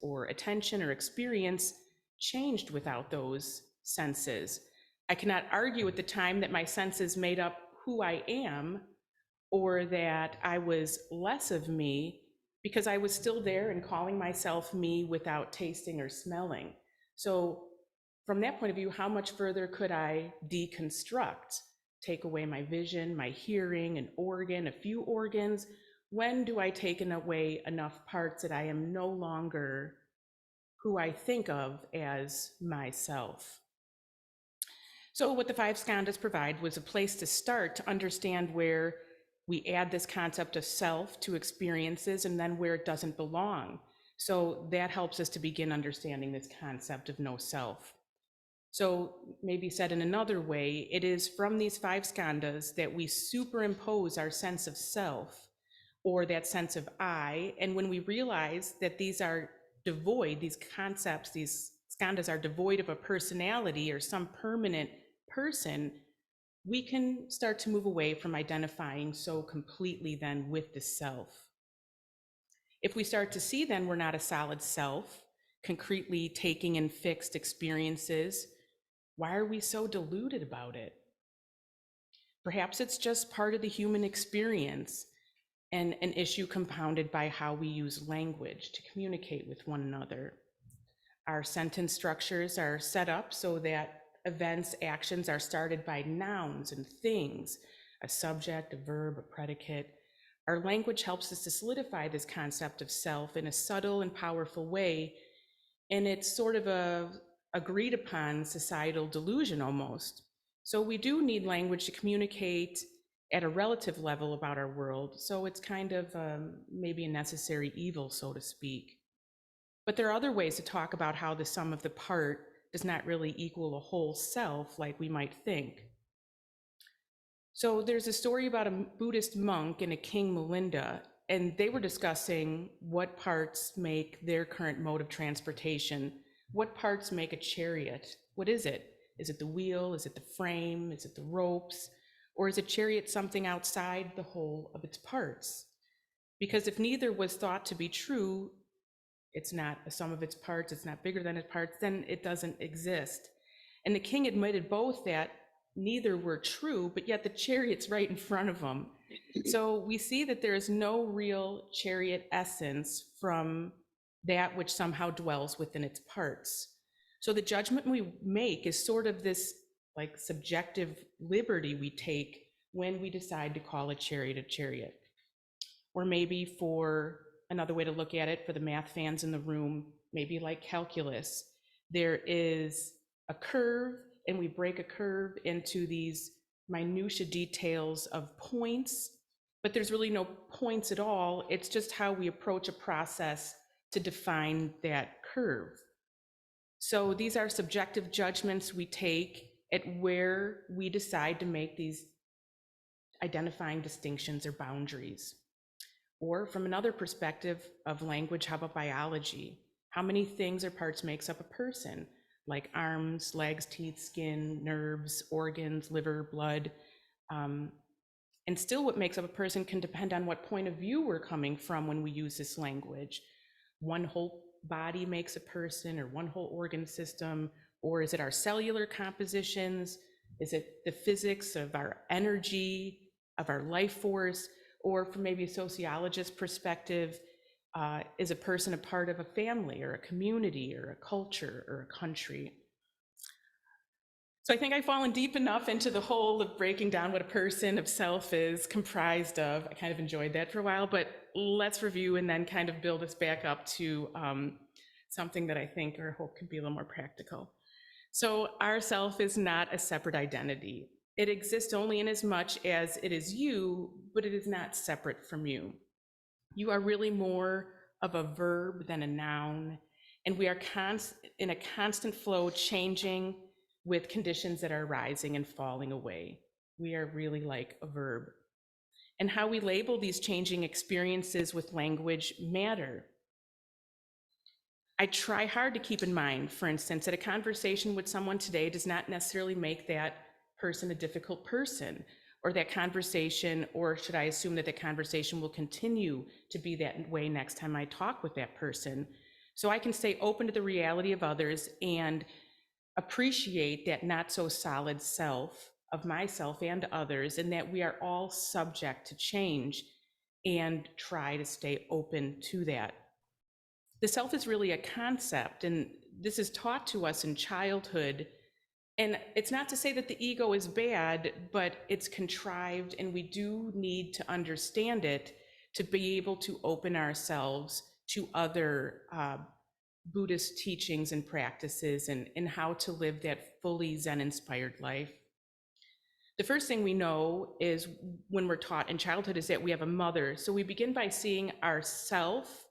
or attention or experience changed without those senses. I cannot argue at the time that my senses made up who I am or that I was less of me because I was still there and calling myself me without tasting or smelling. So from that point of view, how much further could I deconstruct, take away my vision, my hearing, an organ, a few organs? When do I take away enough parts that I am no longer who I think of as myself? So what the five skandhas provide was a place to start to understand where we add this concept of self to experiences and then where it doesn't belong. So that helps us to begin understanding this concept of no self. So maybe said in another way, it is from these five skandhas that we superimpose our sense of self or that sense of I. And when we realize that these are devoid, these concepts, these skandhas are devoid of a personality or some permanent person, we can start to move away from identifying so completely then with the self. If we start to see then we're not a solid self, concretely taking in fixed experiences, why are we so deluded about it? Perhaps it's just part of the human experience and an issue compounded by how we use language to communicate with one another. Our sentence structures are set up so that events, actions are started by nouns and things, a subject, a verb, a predicate. Our language helps us to solidify this concept of self in a subtle and powerful way, and it's sort of a agreed upon societal delusion almost. So we do need language to communicate at a relative level about our world, so it's kind of maybe a necessary evil, so to speak. But there are other ways to talk about how the sum of the part does not really equal a whole self like we might think. So there's a story about a Buddhist monk and a king, Melinda, and they were discussing what parts make their current mode of transportation. What parts make a chariot? What is it? Is it the wheel? Is it the frame? Is it the ropes? Or is a chariot something outside the whole of its parts? Because if neither was thought to be true, it's not a sum of its parts, it's not bigger than its parts, then it doesn't exist. And the king admitted both that neither were true, but yet the chariot's right in front of him. So we see that there is no real chariot essence from that which somehow dwells within its parts. So the judgment we make is sort of this like subjective liberty we take when we decide to call a chariot. Or maybe for another way to look at it, for the math fans in the room, maybe like calculus, there is a curve and we break a curve into these minutia details of points, but there's really no points at all. It's just how we approach a process to define that curve. So these are subjective judgments we take at where we decide to make these identifying distinctions or boundaries. Or from another perspective of language, how about biology? How many things or parts makes up a person? Like arms, legs, teeth, skin, nerves, organs, liver, blood. And still what makes up a person can depend on what point of view we're coming from when we use this language. One whole body makes a person, or one whole organ system, or is it our cellular compositions? Is it the physics of our energy, of our life force? Or from maybe a sociologist perspective, is a person a part of a family or a community or a culture or a country? So I think I've fallen deep enough into the hole of breaking down what a person of self is comprised of. I kind of enjoyed that for a while, but let's review and then kind of build us back up to something that I think or hope can be a little more practical. So our self is not a separate identity. It exists only in as much as it is you, but it is not separate from you. You are really more of a verb than a noun, and we are in a constant flow, changing with conditions that are rising and falling away. We are really like a verb. And how we label these changing experiences with language matter. I try hard to keep in mind, for instance, that a conversation with someone today does not necessarily make that person a difficult person, or that conversation, or should I assume that the conversation will continue to be that way next time I talk with that person? So I can stay open to the reality of others and appreciate that not so solid self of myself and others, and that we are all subject to change, and try to stay open to that. The self is really a concept, and this is taught to us in childhood. And it's not to say that the ego is bad, but it's contrived, and we do need to understand it to be able to open ourselves to other Buddhist teachings and practices, and how to live that fully Zen inspired life. The first thing we know is when we're taught in childhood is that we have a mother. So we begin by seeing ourself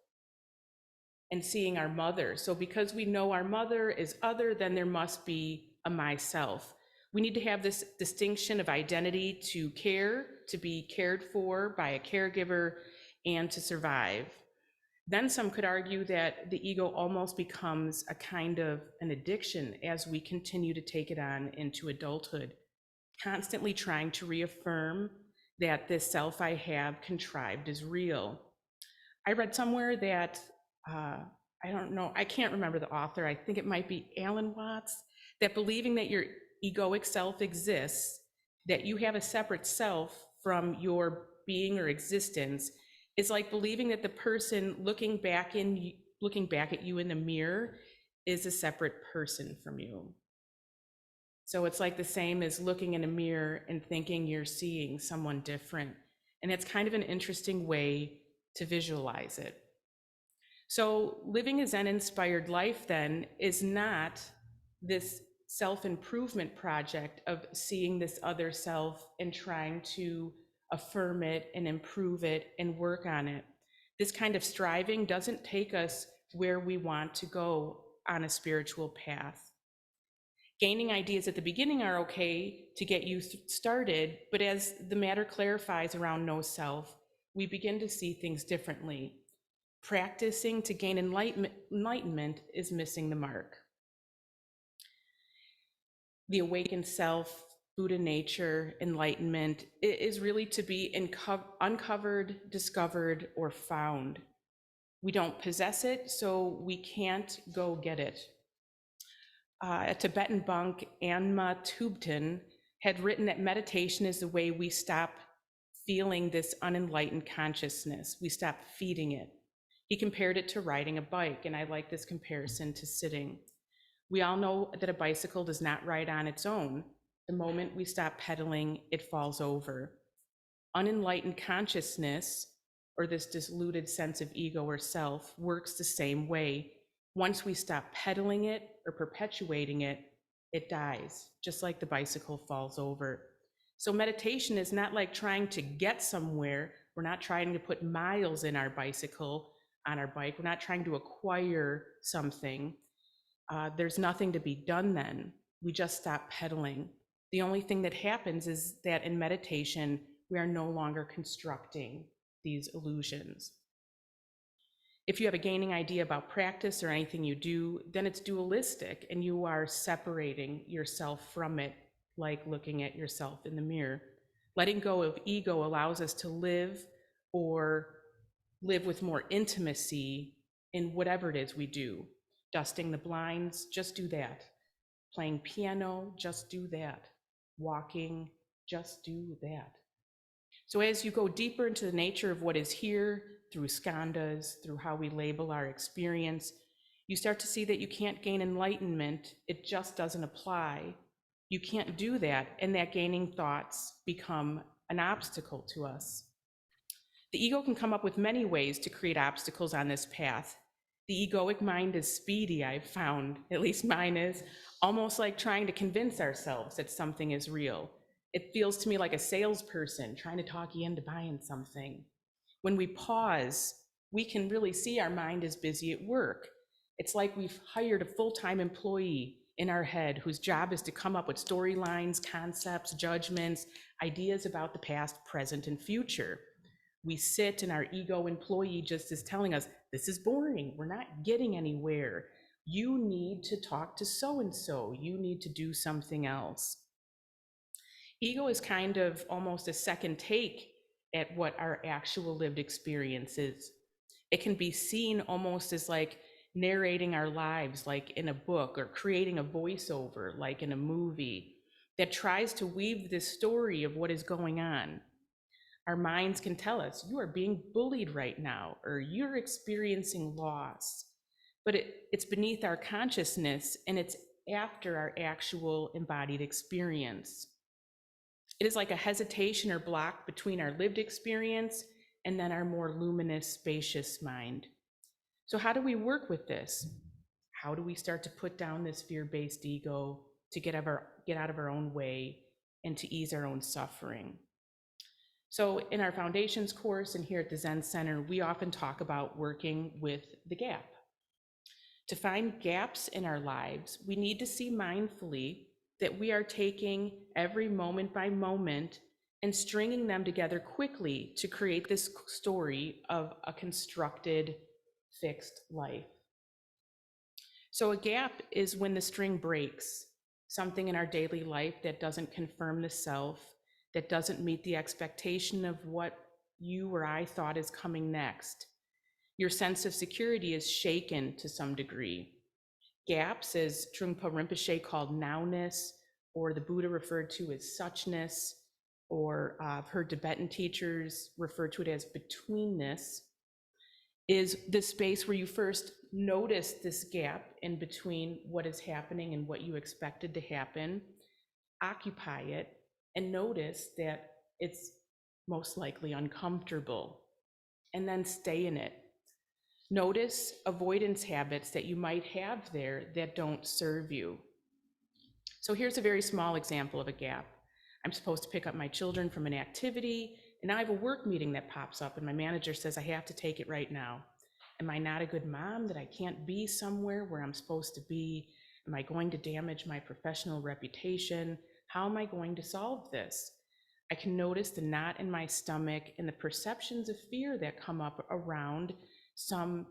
and seeing our mother. So because we know our mother is other, then there must be a myself. We need to have this distinction of identity to care, to be cared for by a caregiver, and to survive. Then some could argue that the ego almost becomes a kind of an addiction as we continue to take it on into adulthood, constantly trying to reaffirm that this self I have contrived is real. I read somewhere that, I don't know, I can't remember the author, I think it might be Alan Watts, that believing that your egoic self exists, that you have a separate self from your being or existence, is like believing that the person looking back at you in the mirror is a separate person from you. So it's like the same as looking in a mirror and thinking you're seeing someone different. And it's kind of an interesting way to visualize it. So living a Zen-inspired life then is not this self-improvement project of seeing this other self and trying to affirm it and improve it and work on it. This kind of striving doesn't take us where we want to go on a spiritual path. Gaining ideas at the beginning are okay to get you started, but as the matter clarifies around no self, we begin to see things differently. Practicing to gain enlightenment is missing the mark. The awakened self, Buddha nature, enlightenment is really to be uncovered, discovered, or found. We don't possess it, so we can't go get it. A Tibetan monk, Anma Tubten, had written that meditation is the way we stop feeling this unenlightened consciousness. We stop feeding it. He compared it to riding a bike, and I like this comparison to sitting. We all know that a bicycle does not ride on its own. The moment we stop pedaling, it falls over. Unenlightened consciousness, or this diluted sense of ego or self, works the same way. Once we stop pedaling it or perpetuating it, it dies, just like the bicycle falls over. So meditation is not like trying to get somewhere. We're not trying to put miles in our bicycle, on our bike. We're not trying to acquire something. There's nothing to be done then. We just stop pedaling. The only thing that happens is that in meditation, we are no longer constructing these illusions. If you have a gaining idea about practice or anything you do, then it's dualistic and you are separating yourself from it, like looking at yourself in the mirror. Letting go of ego allows us to live with more intimacy in whatever it is we do. Dusting the blinds, just do that. Playing piano, just do that. Walking, just do that. So as you go deeper into the nature of what is here, through skandhas, through how we label our experience, you start to see that you can't gain enlightenment. It just doesn't apply. You can't do that, and that gaining thoughts become an obstacle to us. The ego can come up with many ways to create obstacles on this path. The egoic mind is speedy, I've found, at least mine is, almost like trying to convince ourselves that something is real. It feels to me like a salesperson trying to talk you into buying something. When we pause, we can really see our mind is busy at work. It's like we've hired a full-time employee in our head whose job is to come up with storylines, concepts, judgments, ideas about the past, present, and future. We sit and our ego employee just is telling us, this is boring, we're not getting anywhere. You need to talk to so-and-so, you need to do something else. Ego is kind of almost a second take at what our actual lived experience is. It can be seen almost as like narrating our lives like in a book, or creating a voiceover like in a movie that tries to weave this story of what is going on. Our minds can tell us, you are being bullied right now, or you're experiencing loss. But it's beneath our consciousness, and it's after our actual embodied experience. It is like a hesitation or block between our lived experience and then our more luminous, spacious mind. So, how do we work with this? How do we start to put down this fear-based ego to get out of our own way and to ease our own suffering? So in our foundations course and here at the Zen Center, we often talk about working with the gap. To find gaps in our lives, we need to see mindfully that we are taking every moment by moment and stringing them together quickly to create this story of a constructed, fixed life. So a gap is when the string breaks, something in our daily life that doesn't confirm the self, that doesn't meet the expectation of what you or I thought is coming next. Your sense of security is shaken to some degree. Gaps, as Trungpa Rinpoche called nowness, or the Buddha referred to as suchness, or I've heard Tibetan teachers refer to it as betweenness, is the space where you first notice this gap in between what is happening and what you expected to happen, occupy it, and notice that it's most likely uncomfortable, and then stay in it. Notice avoidance habits that you might have there that don't serve you. So here's a very small example of a gap. I'm supposed to pick up my children from an activity, and now I have a work meeting that pops up, and my manager says I have to take it right now. Am I not a good mom that I can't be somewhere where I'm supposed to be? Am I going to damage my professional reputation? How am I going to solve this? I can notice the knot in my stomach and the perceptions of fear that come up around some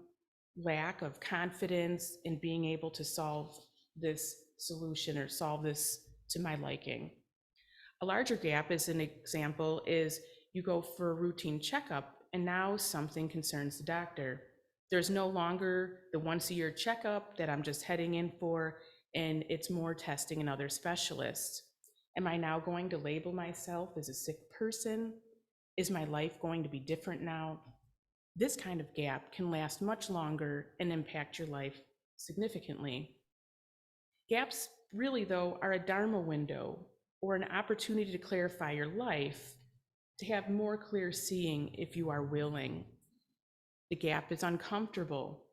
lack of confidence in being able to solve this solution or solve this to my liking. A larger gap, as an example, is you go for a routine checkup and now something concerns the doctor. There's no longer the once-a-year checkup that I'm just heading in for, and it's more testing and other specialists. Am I now going to label myself as a sick person? Is my life going to be different now? This kind of gap can last much longer and impact your life significantly. Gaps really, though, are a Dharma window or an opportunity to clarify your life, to have more clear seeing if you are willing. The gap is uncomfortable.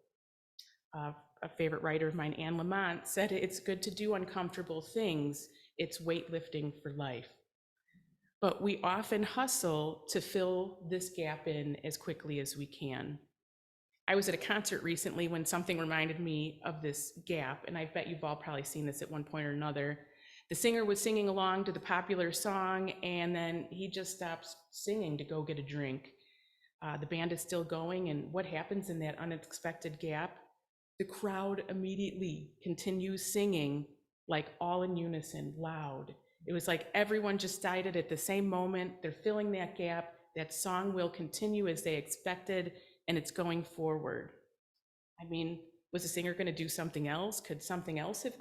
A favorite writer of mine, Anne Lamont, said it's good to do uncomfortable things. It's weightlifting for life. But we often hustle to fill this gap in as quickly as we can. I was at a concert recently when something reminded me of this gap, and I bet you've all probably seen this at one point or another. The singer was singing along to the popular song, and then he just stops singing to go get a drink. The band is still going, and what happens in that unexpected gap? The crowd immediately continues singing, like all in unison, loud. It was like everyone just died it at the same moment. They're filling that gap. That song will continue as they expected, and it's going forward. I mean, was the singer going to do something else? Could something else have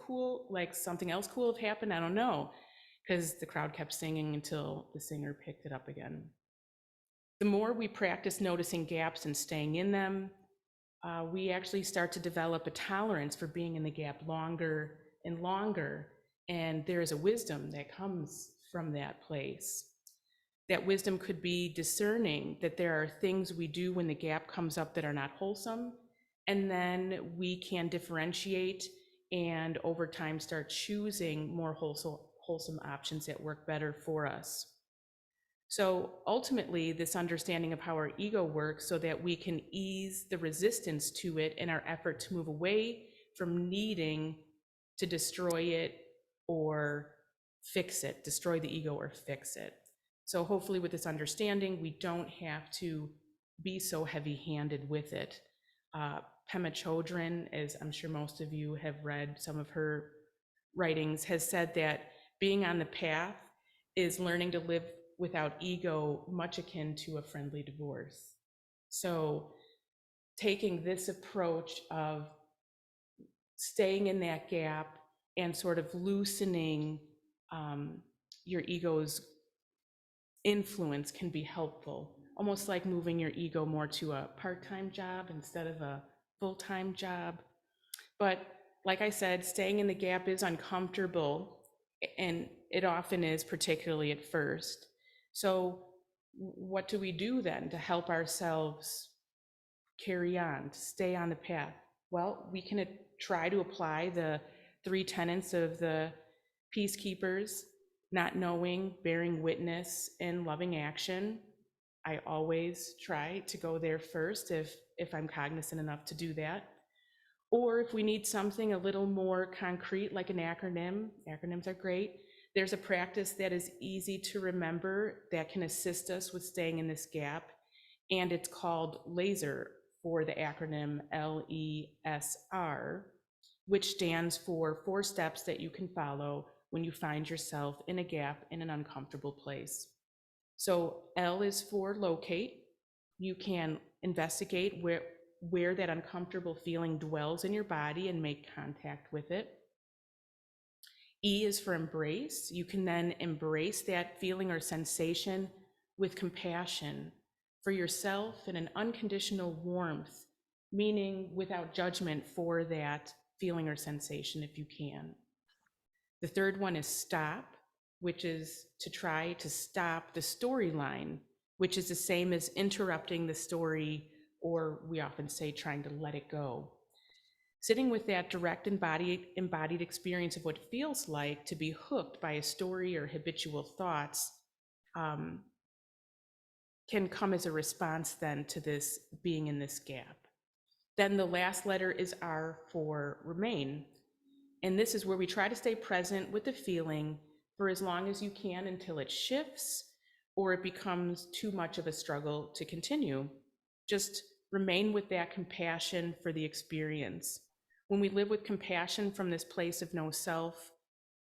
something else cool have happened? I don't know, because the crowd kept singing until the singer picked it up again. The more we practice noticing gaps and staying in them, we actually start to develop a tolerance for being in the gap longer and longer. And there is a wisdom that comes from that place. That wisdom could be discerning that there are things we do when the gap comes up that are not wholesome, and then we can differentiate and over time start choosing more wholesome options that work better for us. So ultimately, this understanding of how our ego works so that we can ease the resistance to it in our effort to move away from needing to destroy it or fix it, destroy the ego or fix it. So hopefully with this understanding, we don't have to be so heavy-handed with it. Pema Chodron, as I'm sure most of you have read some of her writings, has said that being on the path is learning to live without ego, much akin to a friendly divorce. So taking this approach of staying in that gap and sort of loosening your ego's influence can be helpful, almost like moving your ego more to a part-time job instead of a full-time job. But like I said, staying in the gap is uncomfortable, and it often is, particularly at first. So what do we do then to help ourselves carry on, to stay on the path? Well, we can try to apply the 3 tenets of the peacekeepers: not knowing, bearing witness, and loving action. I always try to go there first if I'm cognizant enough to do that. Or if we need something a little more concrete, like an acronym, acronyms are great. There's a practice that is easy to remember that can assist us with staying in this gap, and it's called LASER, for the acronym LESR, which stands for 4 steps that you can follow when you find yourself in a gap in an uncomfortable place. So L is for locate. You can investigate where that uncomfortable feeling dwells in your body and make contact with it. E is for embrace. You can then embrace that feeling or sensation with compassion for yourself and an unconditional warmth, meaning without judgment for that feeling or sensation if you can. The third one is stop, which is to try to stop the storyline, which is the same as interrupting the story, or we often say trying to let it go. Sitting with that direct embodied experience of what it feels like to be hooked by a story or habitual thoughts can come as a response then to this being in this gap. Then the last letter is R for remain. And this is where we try to stay present with the feeling for as long as you can until it shifts or it becomes too much of a struggle to continue. Just remain with that compassion for the experience. When we live with compassion from this place of no self,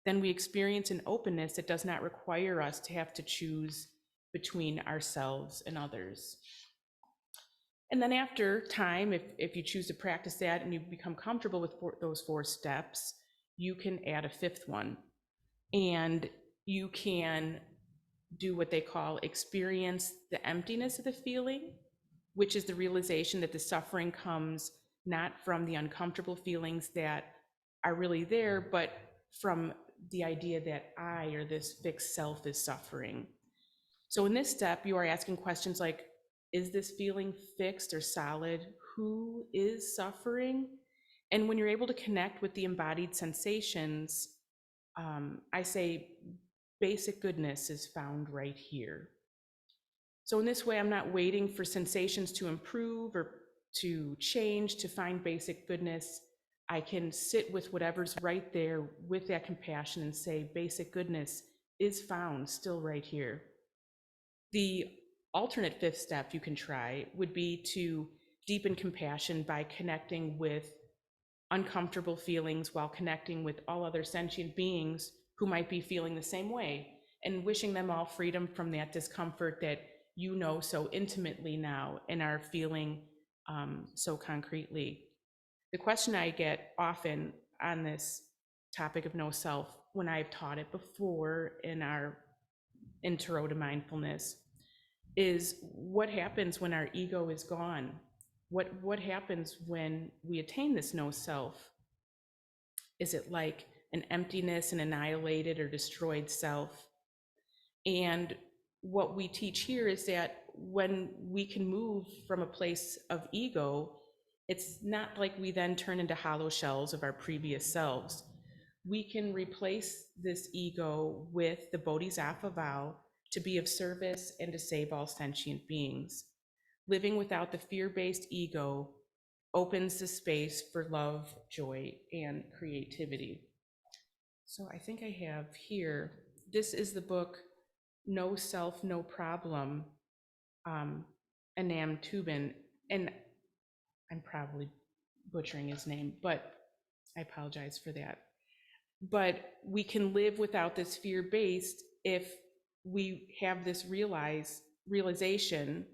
then we experience an openness that does not require us to have to choose between ourselves and others. And then after time, if you choose to practice that and you become comfortable with those 4 steps, you can add a 5th one. And you can do what they call experience the emptiness of the feeling, which is the realization that the suffering comes not from the uncomfortable feelings that are really there, but from the idea that I, or this fixed self, is suffering. So in this step, you are asking questions like, is this feeling fixed or solid? Who is suffering? And when you're able to connect with the embodied sensations, I say basic goodness is found right here. So in this way, I'm not waiting for sensations to improve or to change to find basic goodness. I can sit with whatever's right there with that compassion and say basic goodness is found still right here. The alternate 5th step you can try would be to deepen compassion by connecting with uncomfortable feelings while connecting with all other sentient beings who might be feeling the same way, and wishing them all freedom from that discomfort that you know so intimately now and are feeling so concretely. The question I get often on this topic of no self, when I've taught it before in our intro to mindfulness, is what happens when our ego is gone? What happens when we attain this no self? Is it like an emptiness, an annihilated or destroyed self? And what we teach here is that when we can move from a place of ego, it's not like we then turn into hollow shells of our previous selves. We can replace this ego with the Bodhisattva vow to be of service and to save all sentient beings. Living without the fear-based ego opens the space for love, joy, and creativity. So I think I have here, this is the book, No Self, No Problem, Anam Tubin, and I'm probably butchering his name, but I apologize for that. But we can live without this fear-based if we have this realization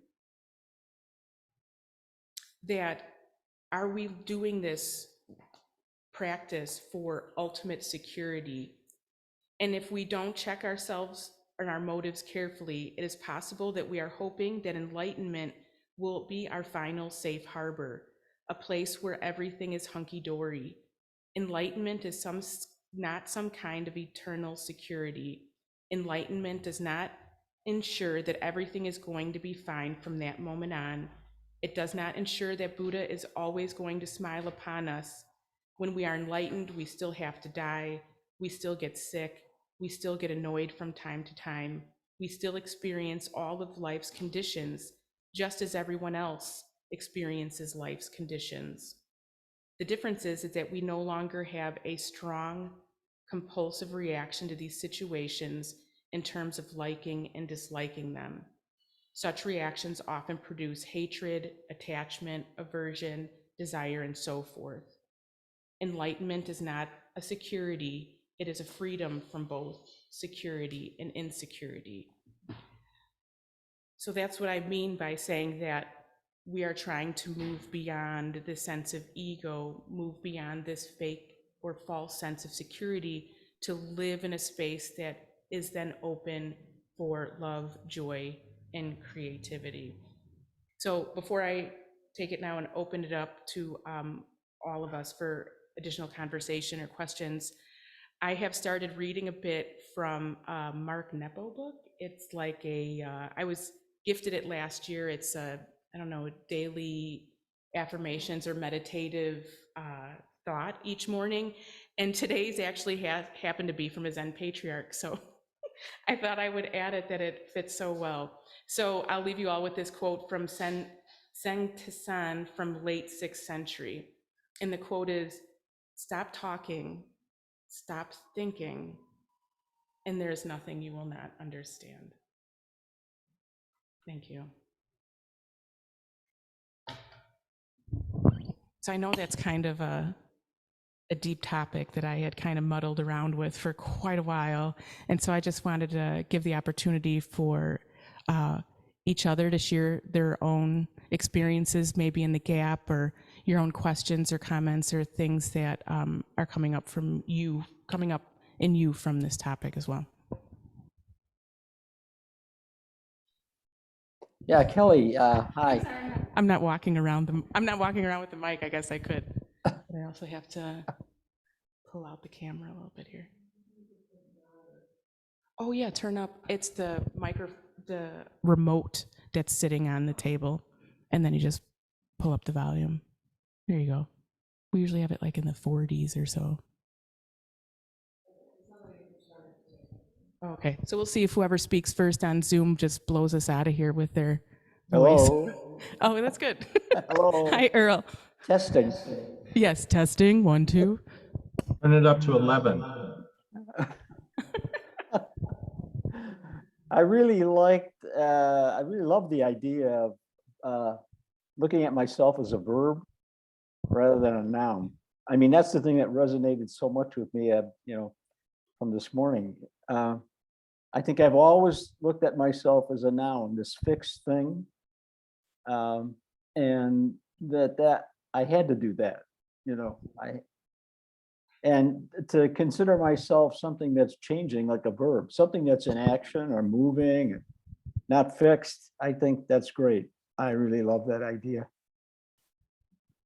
that, are we doing this practice for ultimate security. And if we don't check ourselves and our motives carefully, it is possible that we are hoping that enlightenment will be our final safe harbor, a place where everything is hunky-dory. Enlightenment is not some kind of eternal security. Enlightenment does not ensure that everything is going to be fine from that moment on. It does not ensure that Buddha is always going to smile upon us. When we are enlightened, we still have to die, we still get sick, we still get annoyed from time to time, we still experience all of life's conditions, just as everyone else experiences life's conditions. The difference is that we no longer have a strong, compulsive reaction to these situations in terms of liking and disliking them. Such reactions often produce hatred, attachment, aversion, desire, and so forth. Enlightenment is not a security, it is a freedom from both security and insecurity. So that's what I mean by saying that we are trying to move beyond the sense of ego, move beyond this fake or false sense of security to live in a space that is then open for love, joy, and creativity. So before I take it now and open it up to all of us for additional conversation or questions, I have started reading a bit from a Mark Nepo book. It's like I was gifted it last year. It's I don't know, daily affirmations or meditative thought each morning. And today's actually happened to be from a Zen patriarch. So I thought I would add it, that it fits so well. So I'll leave you all with this quote from Sen Tsan from late 6th century. And the quote is, "Stop talking, stop thinking, and there is nothing you will not understand." Thank you. So I know that's kind of a deep topic that I had kind of muddled around with for quite a while. And so I just wanted to give the opportunity for each other to share their own experiences, maybe in the gap, or your own questions or comments or things that are coming up in you from this topic as well. Yeah, Kelly, hi. I'm not walking around with the mic. I guess I could, but I also have to pull out the camera a little bit here. Oh yeah, turn up. It's the remote that's sitting on the table, and then you just pull up the volume. There you go. We usually have it like in the 40s or so. Okay, so we'll see if whoever speaks first on Zoom just blows us out of here with their voice. Hello. Oh, that's good. Hello. Hi, Earl. Testing. Yes, testing, 1, 2. Turn it up to 11. I really love the idea of looking at myself as a verb rather than a noun. I mean, that's the thing that resonated so much with me, from this morning. I think I've always looked at myself as a noun, this fixed thing. And that I had to do that, and to consider myself something that's changing, like a verb, something that's in action or moving, not fixed. I think that's great. I really love that idea.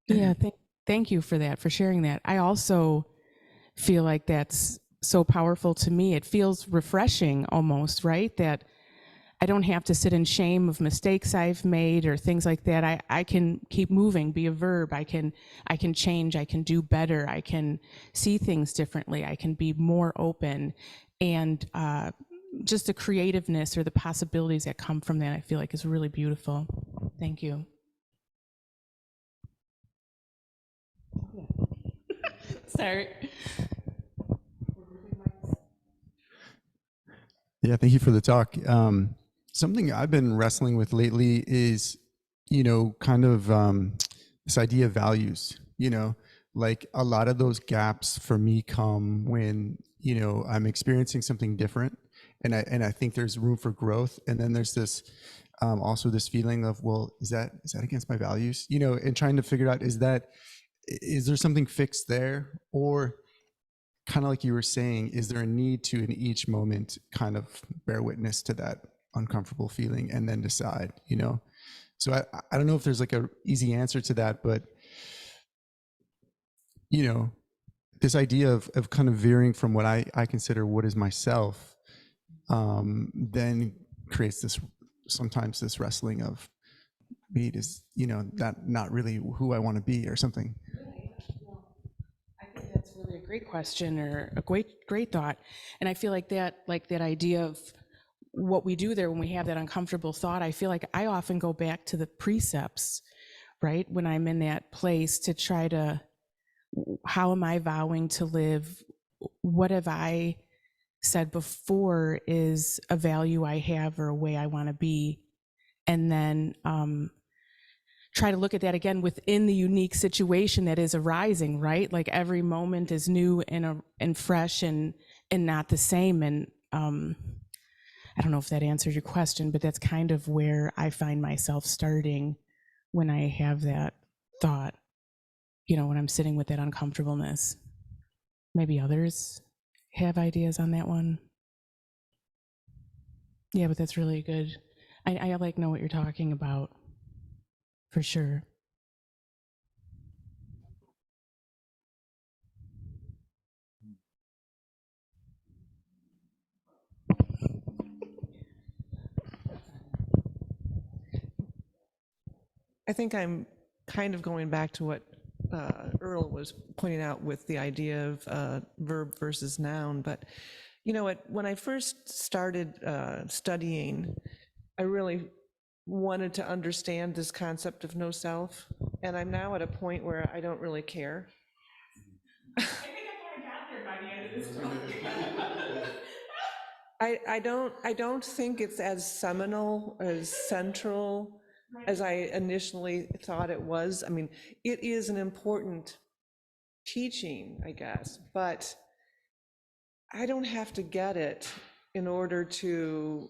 Yeah, thank you for that, for sharing that. I also feel like that's so powerful to me. It feels refreshing almost, right? That I don't have to sit in shame of mistakes I've made or things like that. I can keep moving, be a verb. I can change, I can do better, I can see things differently, I can be more open. And just the creativeness or the possibilities that come from that, I feel like is really beautiful. Thank you. Sorry. Yeah, thank you for the talk. Something I've been wrestling with lately is, kind of this idea of values. Like a lot of those gaps for me come when, I'm experiencing something different, and I think there's room for growth. And then there's this also this feeling of, well, is that against my values? And trying to figure out, is that is there something fixed there? Or kind of like you were saying, is there a need to, in each moment, kind of bear witness to that uncomfortable feeling and then decide, you know? So I don't know if there's like a easy answer to that, but, you know, this idea of kind of veering from what I consider what is myself, then creates this, sometimes this wrestling of, wait, is, you know, that not really who I want to be or something. I think that's really a great question, or a great thought. And I feel like that idea of what we do there when we have that uncomfortable thought, I feel like I often go back to the precepts, right? When I'm in that place to try to, how am I vowing to live? What have I said before is a value I have or a way I want to be? And then try to look at that again within the unique situation that is arising, right? Like every moment is new and fresh and not the same. And I don't know if that answers your question, but that's kind of where I find myself starting when I have that thought, you know, when I'm sitting with that uncomfortableness. Maybe others have ideas on that one. Yeah, but that's really good. I like know what you're talking about, for sure. I think I'm kind of going back to what Earl was pointing out with the idea of verb versus noun. But you know what? When I first started studying, I really wanted to understand this concept of no self. And I'm now at a point where I don't really care. I think I got there by the end of this talk. I don't think it's as seminal, as central as I initially thought it was. I mean, it is an important teaching, I guess, but I don't have to get it in order to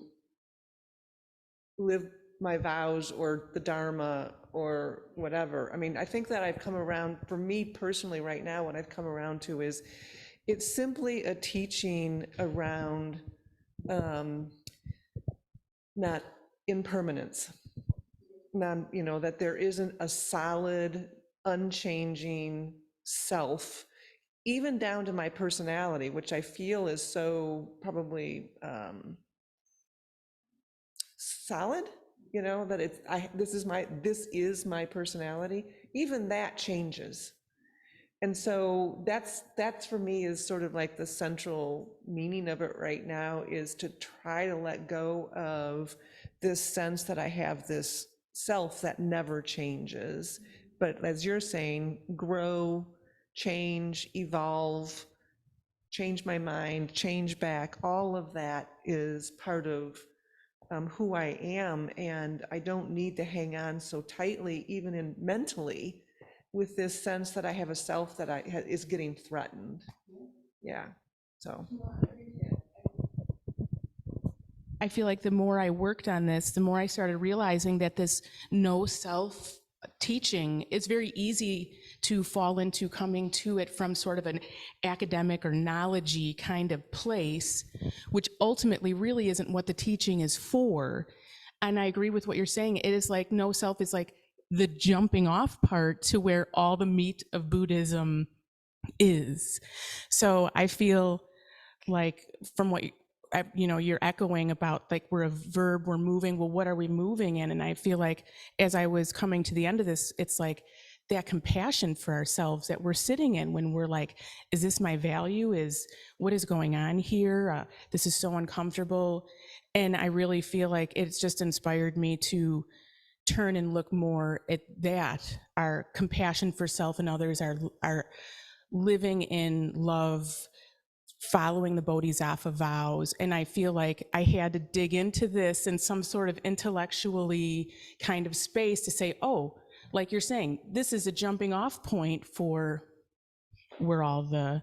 live my vows or the Dharma or whatever. I mean, I think that I've come around, for me personally right now, what I've come around to is it's simply a teaching around not impermanence. You know, that there isn't a solid, unchanging self, even down to my personality, which I feel is so probably solid, you know, that it's, this is my personality. Even that changes. And so that's for me is sort of like the central meaning of it right now, is to try to let go of this sense that I have this self that never changes, but as you're saying, grow, change, evolve, change my mind, change back. All of that is part of who I am, and I don't need to hang on so tightly, even in mentally, with this sense that I have a self that is getting threatened. Yeah, so. I feel like the more I worked on this, the more I started realizing that this no self teaching, it's very easy to fall into coming to it from sort of an academic or knowledge-y kind of place, which ultimately really isn't what the teaching is for. And I agree with what you're saying. It is like no self is like the jumping off part to where all the meat of Buddhism is. So I feel like from what you're echoing about, like we're a verb, we're moving. Well, what are we moving in? And I feel like as I was coming to the end of this, it's like that compassion for ourselves that we're sitting in when we're like, is this my value? What is going on here? This is so uncomfortable. And I really feel like it's just inspired me to turn and look more at that, our compassion for self and others, our living in love, following the Bodhisattva vows. And I feel like I had to dig into this in some sort of intellectually kind of space to say, oh, like you're saying, this is a jumping off point for where all the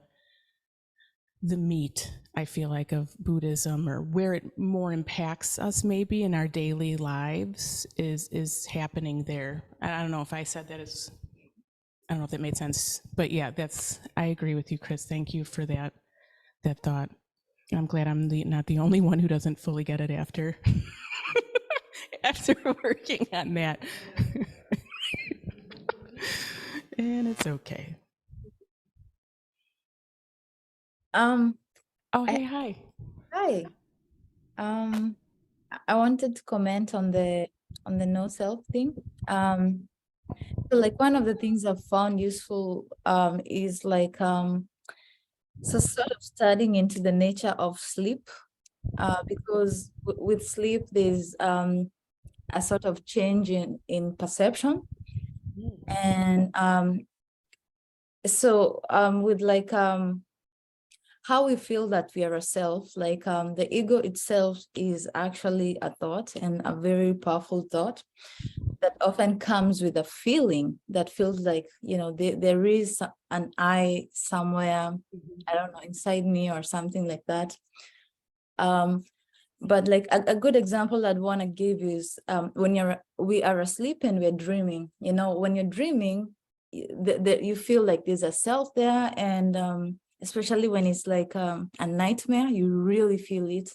meat, I feel like, of Buddhism, or where it more impacts us maybe in our daily lives, is happening there. I don't know if I said that as I don't know if that made sense, but yeah, I agree with you, Chris. Thank you for that thought. I'm glad I'm not the only one who doesn't fully get it after after working on that. And it's okay. Um, Oh, I- hey, hi. Hi. I wanted to comment on the no self thing. So like one of the things I've found useful is like so sort of studying into the nature of sleep, because with sleep there's a sort of change in perception, and so with like how we feel that we are a self, like the ego itself is actually a thought, and a very powerful thought that often comes with a feeling that feels like, you know, there is an I somewhere, I don't know, inside me or something like that. But like a good example I'd want to give is when we are asleep and we're dreaming. You know, when you're dreaming, you feel like there's a self there, and especially when it's like a nightmare, you really feel it.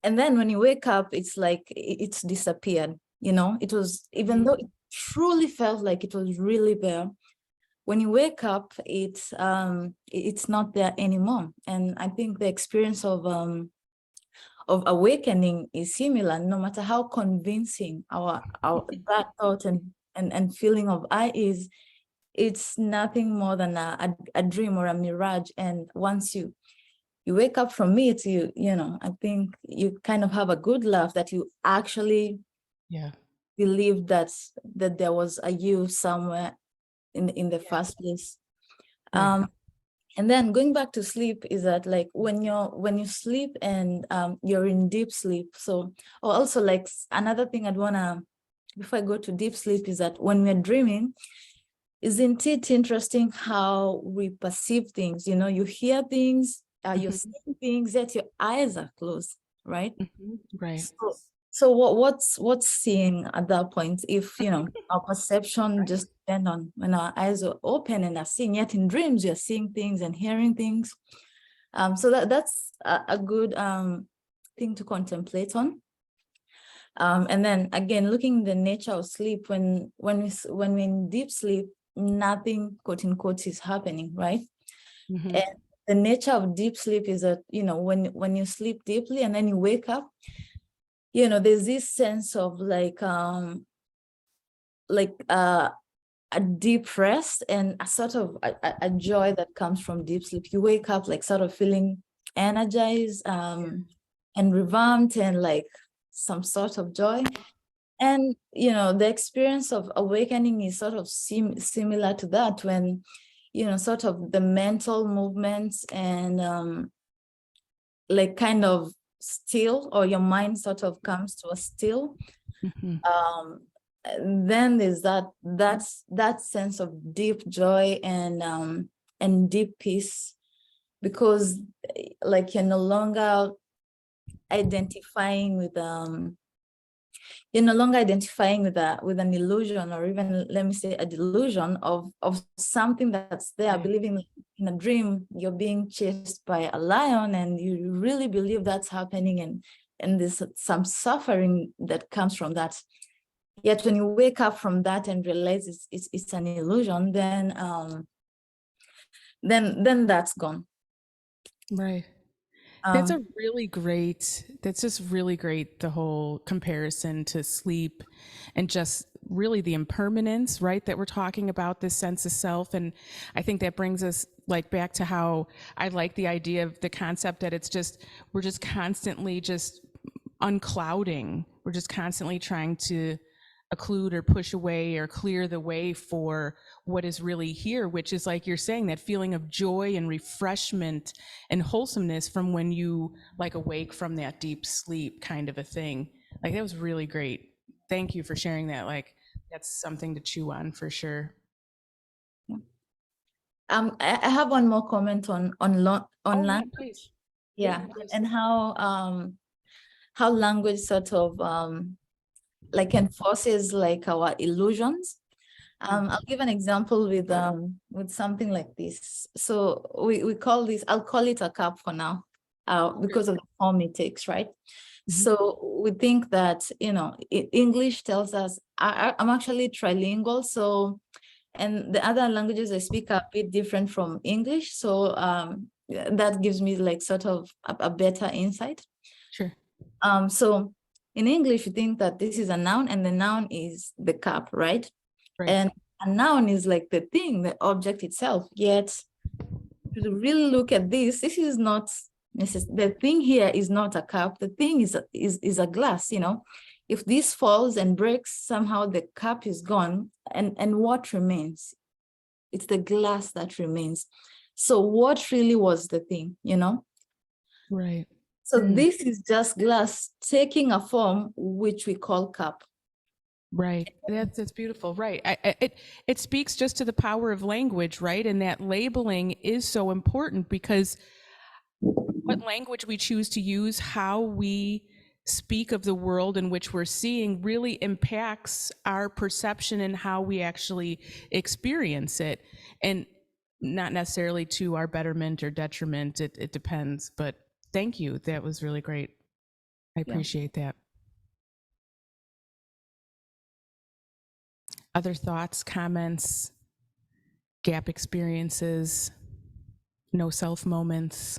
And then when you wake up, it's like it's disappeared. You know, it was, even though it truly felt like it was really there, when you wake up, it's not there anymore. And I think the experience of awakening is similar. No matter how convincing our that thought and feeling of I is, it's nothing more than a dream or a mirage. And once you wake up from it, you know, I think you kind of have a good laugh that you actually believe that there was a you somewhere in the first place. And then going back to sleep is that like when you sleep and you're in deep sleep. So, or also like another thing I'd wanna, before I go to deep sleep, is that when we're dreaming, isn't it interesting how we perceive things? You know, you hear things, you're seeing things, yet your eyes are closed, right? Right. So what's seeing at that point, if, you know, our perception just depend on when our eyes are open and are seeing, yet in dreams you're seeing things and hearing things. So that's a good thing to contemplate on. And then again, looking at the nature of sleep, when we're in deep sleep, nothing quote unquote is happening, right? And the nature of deep sleep is that, you know, when you sleep deeply and then you wake up, you know, there's this sense of like a deep rest and a sort of a joy that comes from deep sleep. You wake up like sort of feeling energized and revamped and like some sort of joy. And, you know, the experience of awakening is sort of similar to that, when, you know, sort of the mental movements and like kind of still, or your mind sort of comes to a still. Then there's that sense of deep joy and deep peace, because like you're no longer identifying with you're no longer identifying with an illusion, or even, let me say, a delusion of something that's there. Believing in a dream you're being chased by a lion, and you really believe that's happening, and there's some suffering that comes from that. Yet when you wake up from that and realize it's an illusion, then that's gone. Right. That's just really great, the whole comparison to sleep and just really the impermanence, right, that we're talking about, this sense of self. And I think that brings us like back to how I like the idea of the concept that we're just constantly just unclouding. We're just constantly trying to occlude or push away or clear the way for what is really here, which is, like you're saying, that feeling of joy and refreshment and wholesomeness from when you like awake from that deep sleep, kind of a thing. Like, that was really great. Thank you for sharing that. Like, that's something to chew on for sure. I have one more comment on language. Please. Yeah, and how language sort of like enforces like our illusions. I'll give an example with something like this. So we call this, I'll call it a cup for now, because of the form it takes, right? So we think that, you know, English tells us, I'm actually trilingual, so, and the other languages I speak are a bit different from English. So that gives me like sort of a better insight. Sure. So in English, you think that this is a noun and the noun is the cup, right? Right. And a noun is like the thing, the object itself. Yet, to really look at this, this is not the thing here is not a cup. The thing is a glass, you know. If this falls and breaks, somehow the cup is gone. And what remains? It's the glass that remains. So what really was the thing, you know? Right. So this is just glass taking a form which we call cup. Right. That's beautiful. Right. It speaks just to the power of language, right? And that labeling is so important, because what language we choose to use, how we speak of the world in which we're seeing, really impacts our perception and how we actually experience it. And not necessarily to our betterment or detriment. It depends. But thank you. That was really great. I appreciate that. Other thoughts, comments, gap experiences, no self moments?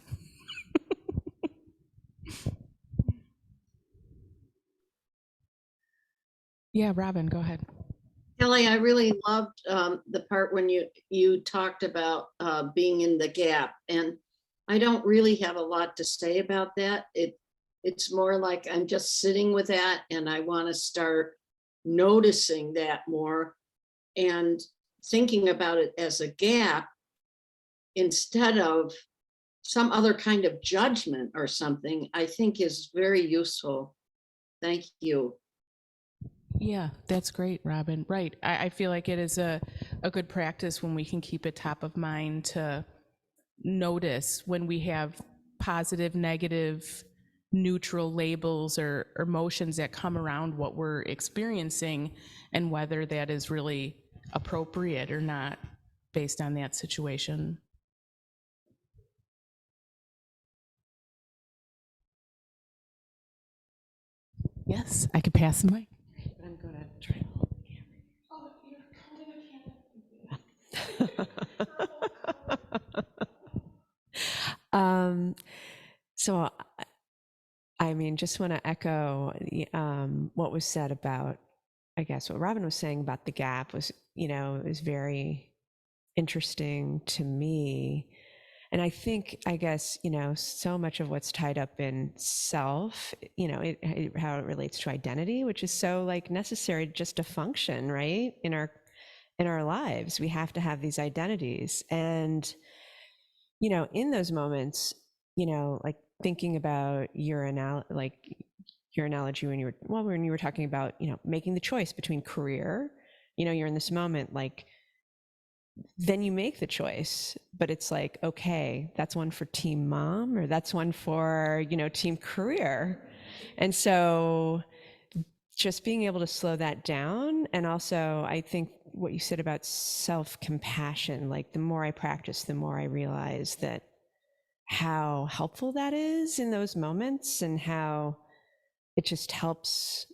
Yeah, Robin, go ahead. Kelly, I really loved the part when you talked about being in the gap, and I don't really have a lot to say about that. It's more like I'm just sitting with that, and I want to start noticing that more and thinking about it as a gap instead of some other kind of judgment or something, I think is very useful. Thank you. Yeah, that's great, Robin. Right. I feel like it is a good practice when we can keep it top of mind to notice when we have positive, negative, neutral labels or emotions that come around what we're experiencing, and whether that is really appropriate or not based on that situation. Yes, I could pass the mic. I'm going to try to hold the camera. Oh, you're holding a camera. So, I mean, just want to echo what was said about, I guess, what Robin was saying about the gap was, you know, is very interesting to me. And I think, I guess, you know, so much of what's tied up in self, you know, how it relates to identity, which is so like necessary just to function, right? In our lives, we have to have these identities. And, you know, in those moments, you know, like thinking about your analogy when you were talking about, you know, making the choice between career, you know, you're in this moment, like, then you make the choice, but it's like, okay, that's one for team mom, or that's one for, you know, team career. And so just being able to slow that down. And also, I think what you said about self-compassion, like the more I practice, the more I realize that how helpful that is in those moments, and how it just helps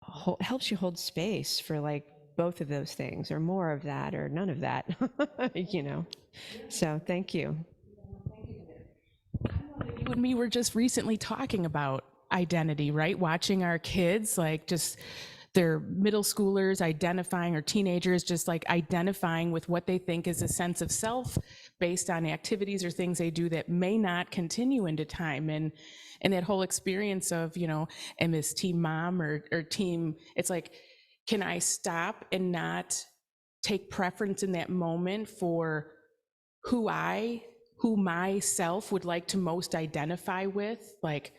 you hold space for like both of those things, or more of that, or none of that, you know. So thank you. You and me were just recently talking about identity, right? Watching our kids, like just they're middle schoolers identifying, or teenagers just like identifying with what they think is a sense of self based on activities or things they do that may not continue into time. And that whole experience of, you know, am this team mom or team, it's like, can I stop and not take preference in that moment for who myself would like to most identify with, like,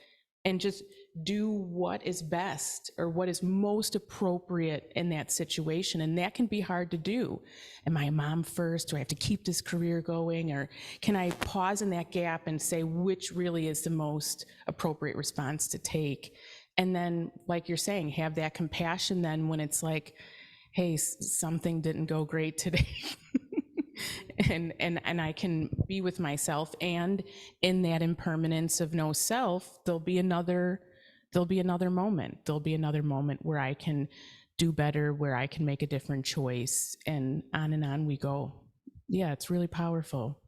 and just do what is best or what is most appropriate in that situation. And that can be hard to do. Am I a mom first? Do I have to keep this career going? Or can I pause in that gap and say which really is the most appropriate response to take? And then, like you're saying, have that compassion then when it's like, hey, something didn't go great today. and I can be with myself, and in that impermanence of no self, there'll be another moment. There'll be another moment where I can do better, where I can make a different choice, and on we go. Yeah, it's really powerful.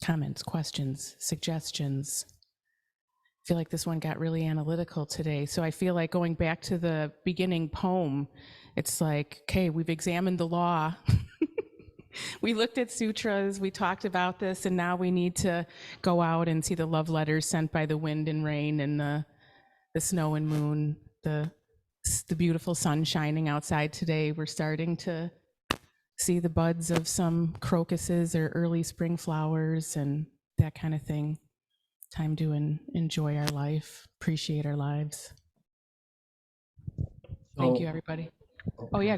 Comments, questions, suggestions? I feel like this one got really analytical today. So I feel like going back to the beginning poem, it's like, okay, we've examined the law. We looked at sutras, we talked about this, and now we need to go out and see the love letters sent by the wind and rain and the snow and moon, the beautiful sun shining outside today. We're starting to see the buds of some crocuses or early spring flowers and that kind of thing. Time to enjoy our life, appreciate our lives. Thank you, everybody. Oh, yeah.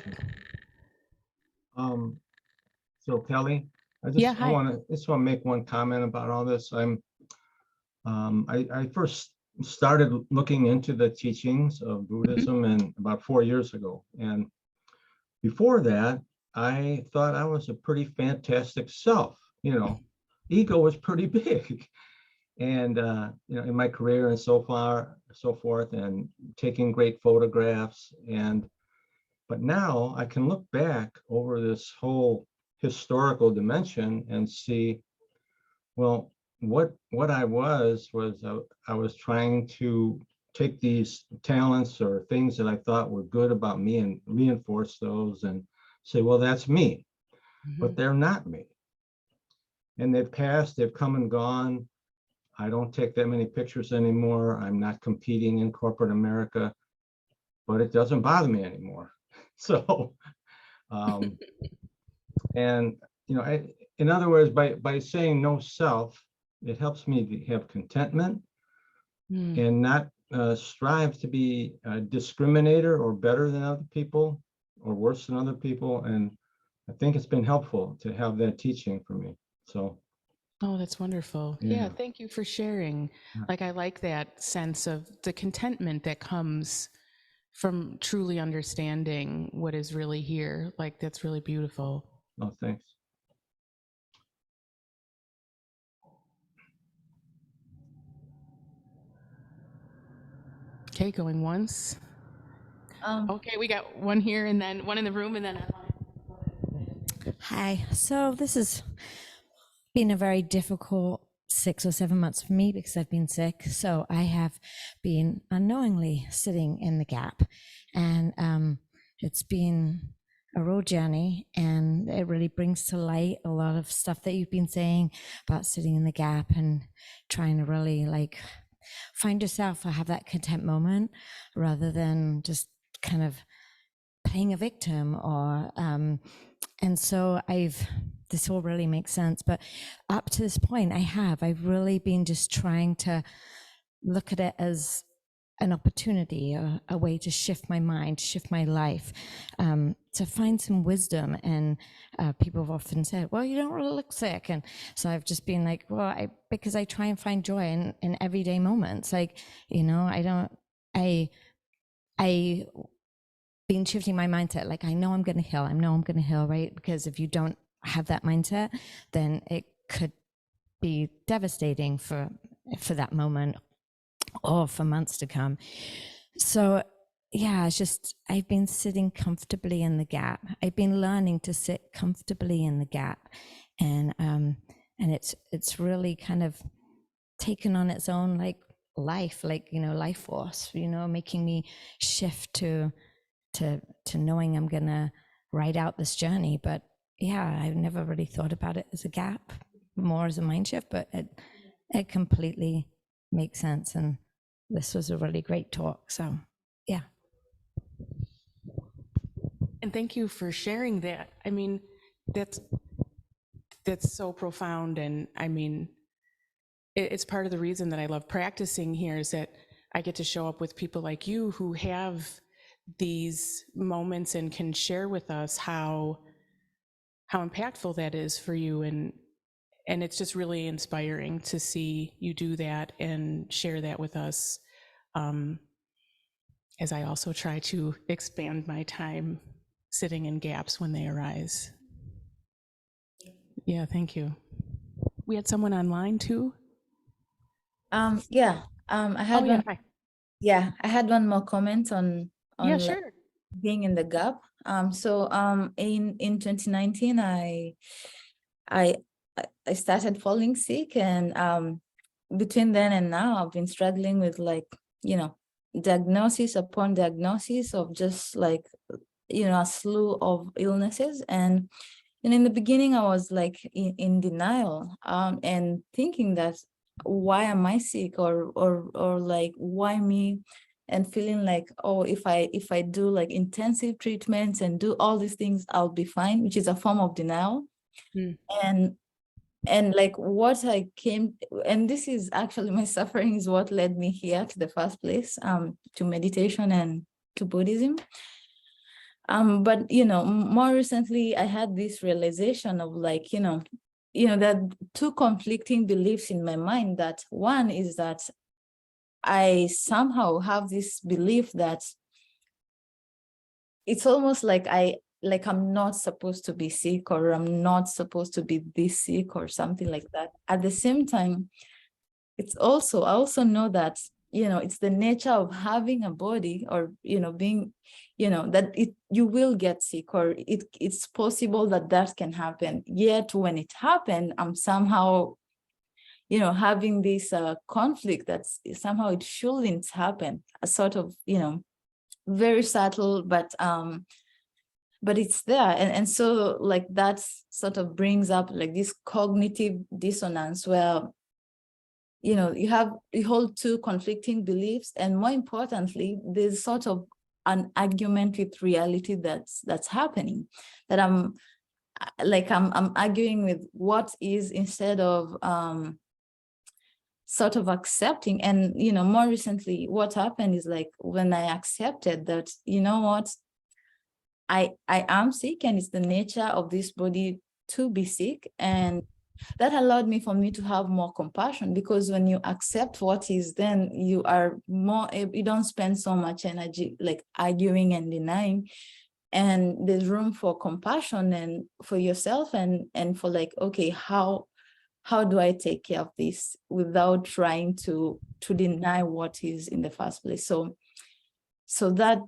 So Kelly, Yeah, I hi. want to make one comment about all this. I first started looking into the teachings of Buddhism and about 4 years ago. And before that, I thought I was a pretty fantastic self. Ego was pretty big. And in my career and so forth, and taking great photographs. But now I can look back over this whole historical dimension and see, well, what I was I was trying to take these talents or things that I thought were good about me and reinforce those and say, well, that's me, but they're not me. And they've passed, they've come and gone. I don't take that many pictures anymore. I'm not competing in corporate America, but it doesn't bother me anymore. So, and in other words, by saying no self, it helps me to have contentment and not strive to be a discriminator or better than other people or worse than other people. And I think it's been helpful to have that teaching for me. So. Oh, that's wonderful. Yeah, thank you for sharing. Like, I like that sense of the contentment that comes from truly understanding what is really here. Like, that's really beautiful. Oh, thanks. Okay, going once. Okay, we got one here and then one in the room and then online. Hi. So this has been a very difficult 6 or 7 months for me because I've been sick. So I have been unknowingly sitting in the gap, and it's been a road journey, and it really brings to light a lot of stuff that you've been saying about sitting in the gap and trying to really like find yourself or have that content moment rather than just kind of playing a victim or and so this all really makes sense. But up to this point, I've really been just trying to look at it as an opportunity, a way to shift my mind, shift my life, to find some wisdom. And people have often said, well, you don't really look sick. And so I've just been like, well, because I try and find joy in everyday moments. Like, I been shifting my mindset. Like, I know I'm going to heal, right? Because if you don't have that mindset, then it could be devastating for that moment or for months to come. So yeah, it's just, I've been sitting comfortably in the gap. I've been learning to sit comfortably in the gap. And it's really kind of taken on its own like life, like, life force, making me shift to knowing I'm gonna ride out this journey. But yeah, I've never really thought about it as a gap, more as a mind shift, but it completely makes sense. And this was a really great talk. So yeah. And thank you for sharing that. I mean, that's so profound. And I mean, it's part of the reason that I love practicing here is that I get to show up with people like you who have these moments and can share with us how impactful that is for you. And And it's just really inspiring to see you do that and share that with us, as I also try to expand my time sitting in gaps when they arise. Yeah, thank you. We had someone online too. Yeah. I had Oh yeah, one. hi. Yeah, I had one more comment on Yeah, like, sure. being in the gap. In 2019, I I started falling sick, and between then and now, I've been struggling with, like, diagnosis upon diagnosis of just, like, a slew of illnesses. And in the beginning, I was like in denial, and thinking that, why am I sick, or like, why me? And feeling like, oh, if I do like intensive treatments and do all these things, I'll be fine, which is a form of denial. Mm. And like what I came, and this is actually my suffering is what led me here to the first place, to meditation and to Buddhism. But more recently, I had this realization of, like, that two conflicting beliefs in my mind. That one is that I somehow have this belief that it's almost like I'm not supposed to be sick, or I'm not supposed to be this sick, or something like that. At the same time, I also know that, it's the nature of having a body, or, being, that you will get sick, or it's possible that can happen. Yet when it happened, I'm somehow, having this conflict that's somehow it shouldn't happen, a sort of, very subtle, but it's there. And so, like, that sort of brings up like this cognitive dissonance where, you hold two conflicting beliefs, and more importantly, there's sort of an argument with reality that's happening, that I'm arguing with what is, instead of sort of accepting. And more recently, what happened is, like, when I accepted that, what, I am sick, and it's the nature of this body to be sick, and that allowed me to have more compassion, because when you accept what is, then you are more, you don't spend so much energy like arguing and denying, and there's room for compassion and for yourself, and for, like, okay, how do I take care of this without trying to deny what is in the first place? So that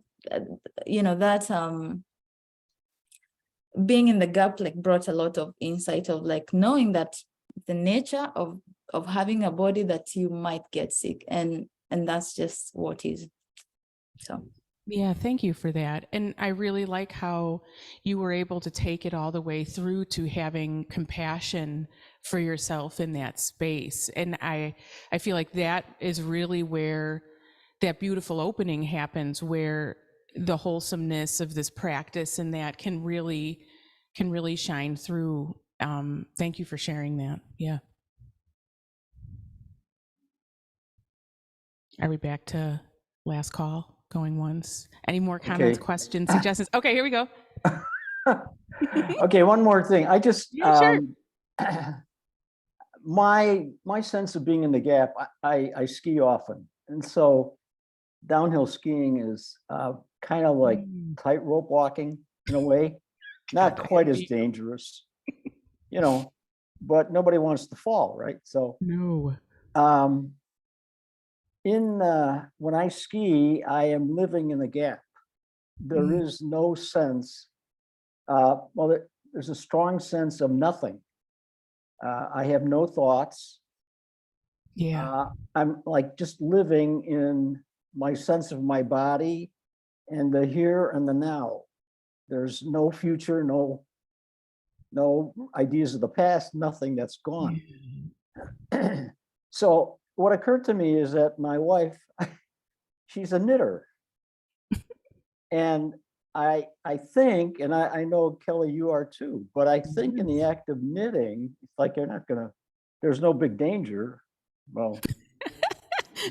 being in the gap, like, brought a lot of insight of, like, knowing that the nature of having a body, that you might get sick, and that's just what is. So Yeah, thank you for that. And I really like how you were able to take it all the way through to having compassion for yourself in that space. And I feel like that is really where that beautiful opening happens, where the wholesomeness of this practice and that can really shine through. Thank you for sharing that. Yeah. Are we back to last call? Going once. Any more comments, Okay. questions, suggestions? Okay, here we go. Okay, one more thing. I just, Yeah, sure. my sense of being in the gap, I ski often. And so downhill skiing is kind of like tightrope walking in a way, not quite as dangerous, but nobody wants to fall, right? So No. when I ski, I am living in the gap. There is no sense, there's a strong sense of nothing. I have no thoughts. Yeah. I'm like just living in my sense of my body and the here and the now. There's no future, no ideas of the past, nothing that's gone. So what occurred to me is that my wife, she's a knitter. And I think, and I know, Kelly, you are too, but I think in the act of knitting, it's like there's no big danger. Well,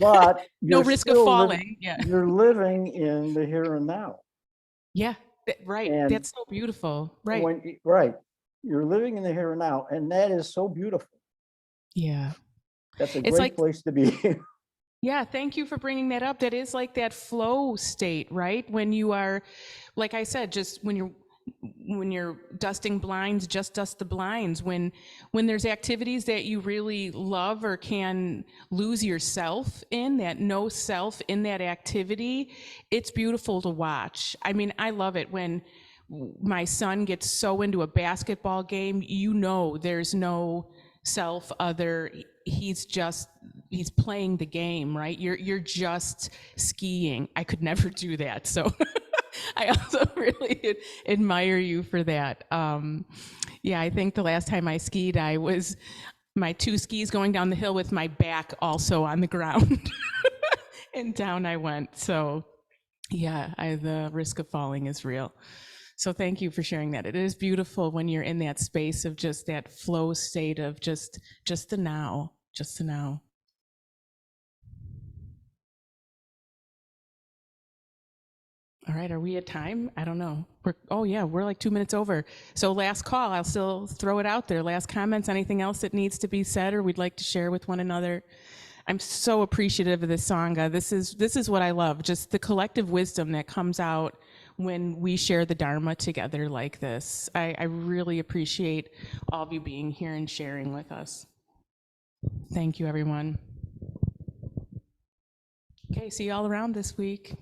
but No you're risk of still falling. Yeah. you're living in the here and now. Yeah. Right. And That's so beautiful. Right. right. you're living in the here and now, and that is so beautiful. Yeah. That's a It's great like- place to be. Yeah, thank you for bringing that up. That is like that flow state, right? When you are, like I said, just when you're dusting blinds, just dust the blinds. When there's activities that you really love or can lose yourself in, that no self in that activity, it's beautiful to watch. I mean, I love it when my son gets so into a basketball game, you know, there's no self other. He's playing the game, right? You're just skiing. I could never do that. So I also really admire you for that. Yeah, I think the last time I skied, I was my 2 skis going down the hill with my back also on the ground. And down I went. So yeah, the risk of falling is real. So thank you for sharing that. It is beautiful when you're in that space of just that flow state of just the now, just the now. All right, are we at time? I don't know. We're like 2 minutes over. So last call, I'll still throw it out there. Last comments, anything else that needs to be said or we'd like to share with one another? I'm so appreciative of this Sangha. This is what I love, just the collective wisdom that comes out when we share the Dharma together like this. I really appreciate all of you being here and sharing with us. Thank you, everyone. Okay, see you all around this week.